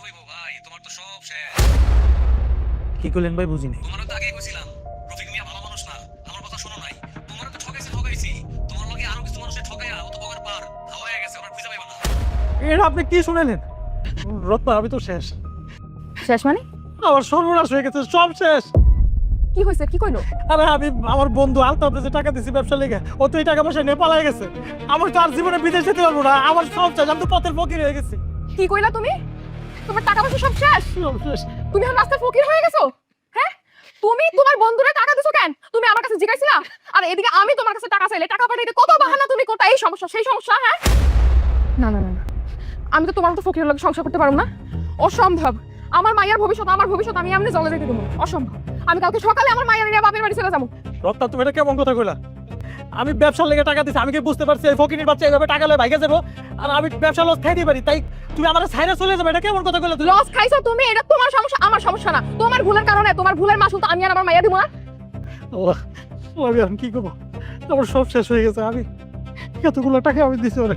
হইব ভাই, তোমার তো সব শেষ। কি করলেন ভাই বুঝিনি। তোমারও তো আগেই কইছিলাম রফিক মিয়া ভালো মানুষ না, আমার কথা শোনো নাই। তোমারও তো ঠকাইছি, তোমার লগে আরো কিছু মানুষের ঠকাইয়া ও তো পকের পার হাওয়ায় গেছে, ওরা খুঁজে পাইবা না। এটা আপনি কি শুনেলেন? রত্না আমি তো শেষ, শেষ মানে? আমার সর্বনাশ হয়ে গেছে, সব শেষ। কি হয়েছে, কি কইলো? আরে আমি আমার বন্ধু আলতাফে যে টাকা দিছি ব্যবসা লেগে, ও তো এই টাকা পয়সা নিয়ে পালাই গেছে। আমার তো আর জীবনে বিদেশ যেতে পারবো না, আমার সব শেষ, আমি তো পথের ফকির হয়ে গেছি। কি কইলা তুমি? তোমার টাকা পয়সা সব শেষ? সব শেষ। তুমি এখন রাস্তার ফকির হয়ে গেছো? হ্যাঁ, তুমি তোমার বন্ধুরে টাকা দিছো কেন? তুমি আমার কাছে জিজ্ঞাসিলা? আর এদিকে আমি তোমার কাছে টাকা চাইলে টাকা পাঠাইতে কত বাহানা তুমি করতা, এই সমস্যা সেই সমস্যা। হ্যাঁ, না না না না, আমি তো তোমার মতো ফকিরের লগে সংসার করতে পারবো না, অসম্ভব। আমার মায়ের ভবিষ্যৎ আমি এমনি জলে যেতে দেবো, অসম্ভব। আমি কালকে সকালে আমার মায়ের নিয়ে বাপের বাড়ি চলে যাবো। রত্না তুমি এটা কেমন কথা কইলা? আমি ব্যবসার লেগে টাকা দিছি, আমি কি বুঝতে পারছি এই ফকিরের বাচ্চা এইভাবে টাকা লয়ে ভাইগে যাবো আর আমি ব্যবসা লস খাইতে পারি, তাই তুমি আমার ছাইরা চলে যাবে? এটা কেমন কথা কইলা তুমি? লস খাইছো তুমি, এটা তোমার সমস্যা, আমার সমস্যা না। তোমার ভুলের কারণে, তোমার ভুলের মাসুল তো আমি আর আমার মাইয়া দিব না। আল্লাহ, আমি এখন কি করবো? আমার সব শেষ হয়ে গেছে। আমি এতগুলো টাকা আমি দিছি ওরে।